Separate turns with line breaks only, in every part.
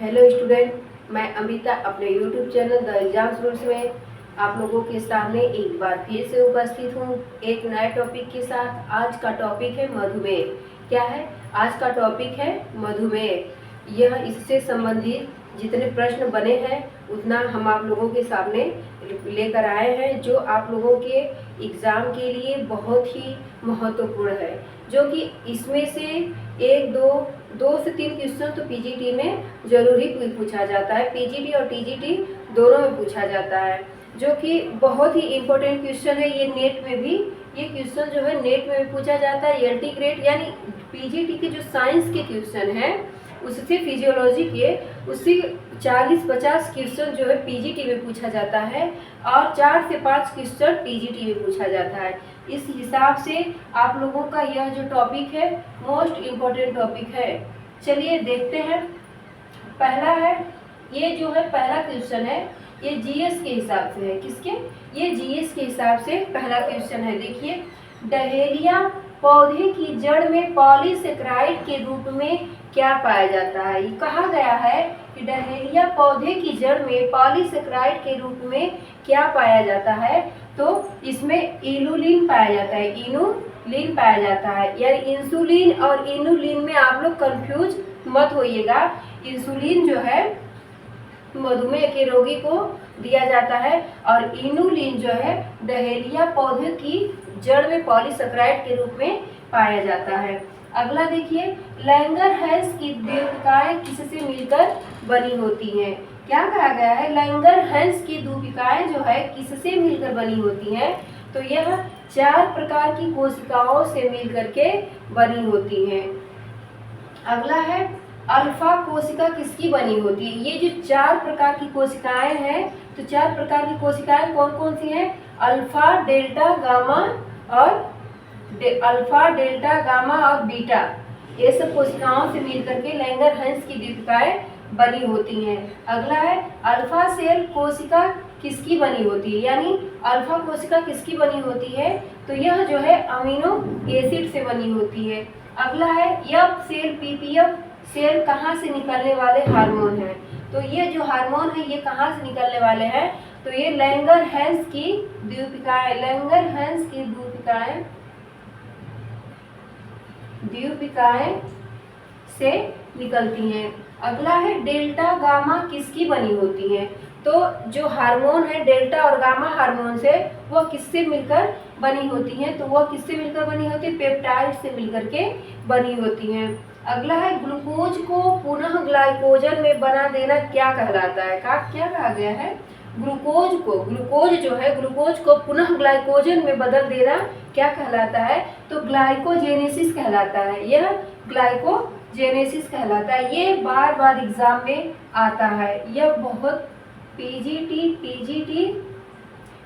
Hello student, मैं अमिता अपने YouTube channel the exams rules में आप लोगों के सामने एक बार फिर से उपस्थित हूँ एक नए टॉपिक के साथ। आज का टॉपिक है मधुमेह। क्या है आज का टॉपिक? है मधुमेह। यह इससे संबंधित जितने प्रश्न बने हैं उतना हम आप लोगों के सामने लेकर आए हैं, जो आप लोगों के एग्ज़ाम के लिए बहुत ही महत्वपूर्ण है। जो कि इसमें से एक दो से तीन क्वेश्चन तो पीजीटी में जरूर ही पूछा जाता है। पीजीटी और टीजीटी दोनों में पूछा जाता है, जो कि बहुत ही इम्पोर्टेंट क्वेश्चन है। ये नेट में भी ये क्वेश्चन जो है नेट में भी पूछा जाता है। एलटी ग्रेड यानी पीजीटी के जो साइंस के क्वेश्चन हैं उससे फिजियोलॉजी के उससे 40-50 क्वेश्चन जो है पीजीटी में पूछा जाता है और 4 से 5 क्वेश्चन टीजीटी में पूछा जाता है। इस हिसाब से आप लोगों का यह जो टॉपिक है मोस्ट इम्पोर्टेंट टॉपिक है। चलिए देखते हैं। पहला है, ये जो है पहला क्वेश्चन है, ये जीएस के हिसाब से है। किसके? ये जीएस के हिसाब से पहला क्वेश्चन है। देखिए, डहेलिया पौधे की जड़ में पॉलीसेकेराइड के रूप में क्या पाया जाता है? ये कहा गया है कि डहेलिया पौधे की जड़ में पॉलीसेकेराइड के रूप में क्या पाया जाता है? तो इसमें इनुलिन पाया जाता है। इनुलिन पाया जाता है, यानी इंसुलिन और इनुलिन में आप लोग कंफ्यूज मत होइएगा। इंसुलिन जो है मधुमेह के रोगी को दिया जाता है और इनुलिन जो है डहेलिया पौधे की जड़ में पॉलीसेकेराइड के रूप में पाया जाता है। अगला देखिए, लैंगरहैंस की द्वीपिकाएं किससे मिलकर बनी होती हैं? क्या कहा गया है? लैंगरहैंस की द्वीपिकाएं जो है किससे मिलकर बनी होती हैं? तो यह 4 प्रकार की कोशिकाओं से मिलकर के बनी होती हैं। अगला है, अल्फा कोशिका किसकी बनी होती है? ये जो 4 प्रकार की कोशिकाएं हैं, तो 4 प्रकार की कोशिकाएं कौन कौन सी हैं? अल्फा, डेल्टा, गामा और बीटा। ये सब कोशिकाओं से मिलकर के लैंगरहैंस की द्वीपिकाएं बनी होती हैं। अगला है, अल्फा सेल कोशिका किसकी बनी होती है? यानी अल्फा कोशिका किसकी बनी होती है? तो यह जो है अमीनो एसिड से बनी होती है। अगला है, एफ सेल, पीपीएफ सेल कहाँ से निकलने वाले हार्मोन हैं? तो ये जो हार्मोन है ये कहाँ से निकलने वाले हैं? तो ये लैंगरहैंस की द्वीपिकाएं से निकलती हैं। अगला है, डेल्टा गामा किसकी बनी होती है? तो जो हार्मोन है डेल्टा और गामा हार्मोन से वह किससे मिलकर बनी होती हैं? तो वह किससे मिलकर बनी होती है? पेप्टाइड से मिलकर के बनी होती हैं। अगला है, ग्लूकोज को पुनः ग्लाइकोजन में बना देना क्या कहलाता है? क्या कहा गया है? ग्लूकोज को पुनः ग्लाइकोजन में बदल देना क्या कहलाता है? तो ग्लाइकोजेनेसिस कहलाता है। यह ग्लाइकोजेनेसिस कहलाता है। ये बार बार एग्जाम में आता है। यह बहुत पीजीटी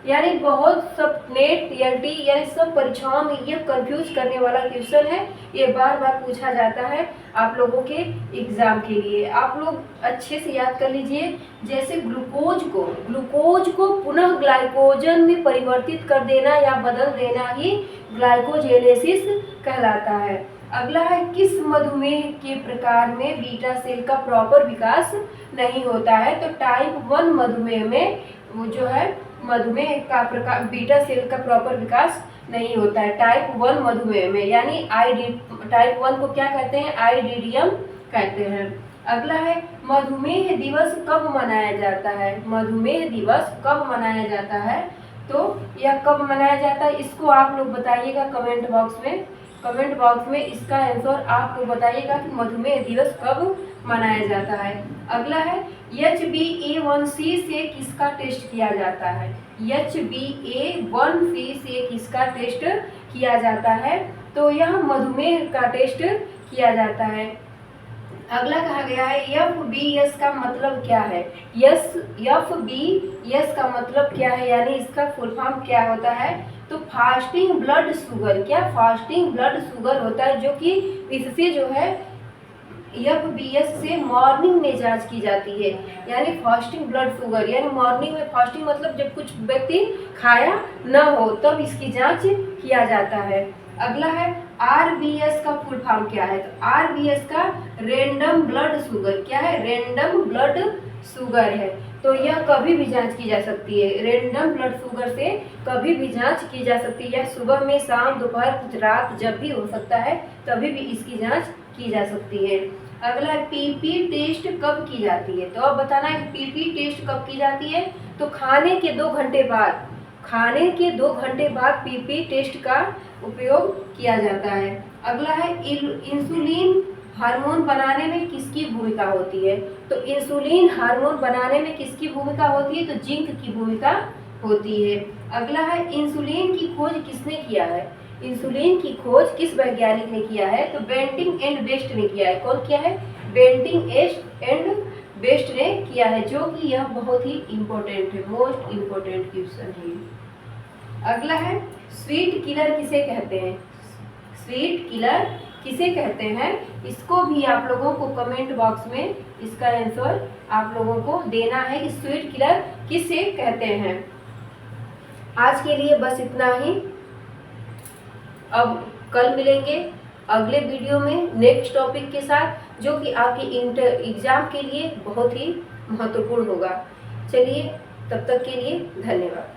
यानी बहुत सब नेट एलटी यानी सब परीक्षाओं में यह कंफ्यूज करने वाला क्वेश्चन है। ये बार बार पूछा जाता है आप लोगों के एग्जाम के लिए। आप लोग अच्छे से याद कर लीजिए। जैसे ग्लूकोज को पुनः ग्लाइकोजन में परिवर्तित कर देना या बदल देना ही ग्लाइकोजेनेसिस कहलाता है। अगला है, किस मधुमेह के प्रकार में बीटा सेल का प्रॉपर विकास नहीं होता है? तो टाइप 1 मधुमेह में वो जो है मधुमेह का प्रकार बीटा सेल का प्रॉपर विकास नहीं होता है टाइप 1 मधुमेह में। यानी टाइप 1 को क्या कहते हैं? आईडीडीएम कहते हैं। अगला है, मधुमेह दिवस कब मनाया जाता है? मधुमेह दिवस कब मनाया जाता है? तो यह कब मनाया जाता है इसको आप लोग बताइएगा कमेंट बॉक्स में इसका आंसर आप लोग बताइएगा कि मधुमेह दिवस कब मनाया जाता है। अगला है, HbA1c से किसका टेस्ट किया जाता है? HbA1c से किसका टेस्ट किया जाता है? तो यह मधुमेह का टेस्ट किया जाता है। अगला कहा गया है, FBS का मतलब क्या है? FBS का मतलब क्या है? यानी इसका फुल फॉर्म क्या होता है? तो फास्टिंग ब्लड शुगर। क्या? फास्टिंग ब्लड शुगर होता है, जो कि इससे जो है FBS से मॉर्निंग में जांच की जाती है। यानी फास्टिंग ब्लड शुगर यानी मॉर्निंग में फास्टिंग मतलब जब कुछ व्यक्ति खाया न हो तब इसकी जांच किया जाता है। अगला है, RBS का फुल फॉर्म क्या है? तो RBS का रैंडम ब्लड शुगर क्या है? रैंडम ब्लड शुगर है। तो यह कभी भी जांच की जा सकती है। रैंडम ब्लड शुगर से कभी भी जांच की जा सकती है। यह सुबह में, शाम, दोपहर, रात जब भी हो सकता है, तभी भी इसकी जांच की जा सकती है। अगला है PP टेस्ट कब की जाती है? तो अब बताना है PP टेस्ट कब की जाती है। तो खाने के 2 घंटे बाद, खाने के 2 घंटे बाद PP टेस्ट का उपयोग किया जाता है। अगला है इंसुलिन हार्मोन बनाने में किसकी भूमिका होती है? तो इंसुलिन हार्मोन बनाने में किसकी भूमिका होती है? तो जिंक की भूमिका होती है। अगला है इंसुलिन की खोज किसने किया है? इंसुलिन की खोज किस वैज्ञानिक ने किया है? तो बेंटिंग एंड बेस्ट ने किया है। कौन किया है? बेंटिंग एंड बेस्ट ने किया है, जो कि यह बहुत ही इंपॉर्टेंट है, मोस्ट इंपॉर्टेंट क्वेश्चन है। अगला है स्वीट किलर किसे कहते हैं? स्वीट किलर किसे कहते हैं? इसको भी आप लोगों को कमेंट बॉक्स में इसका आंसर आप लोगों को देना है कि स्वीट किलर किसे कहते हैं। आज के लिए बस इतना ही। अब कल मिलेंगे अगले वीडियो में नेक्स्ट टॉपिक के साथ, जो कि आपके एग्जाम के लिए बहुत ही महत्वपूर्ण होगा। चलिए, तब तक के लिए धन्यवाद।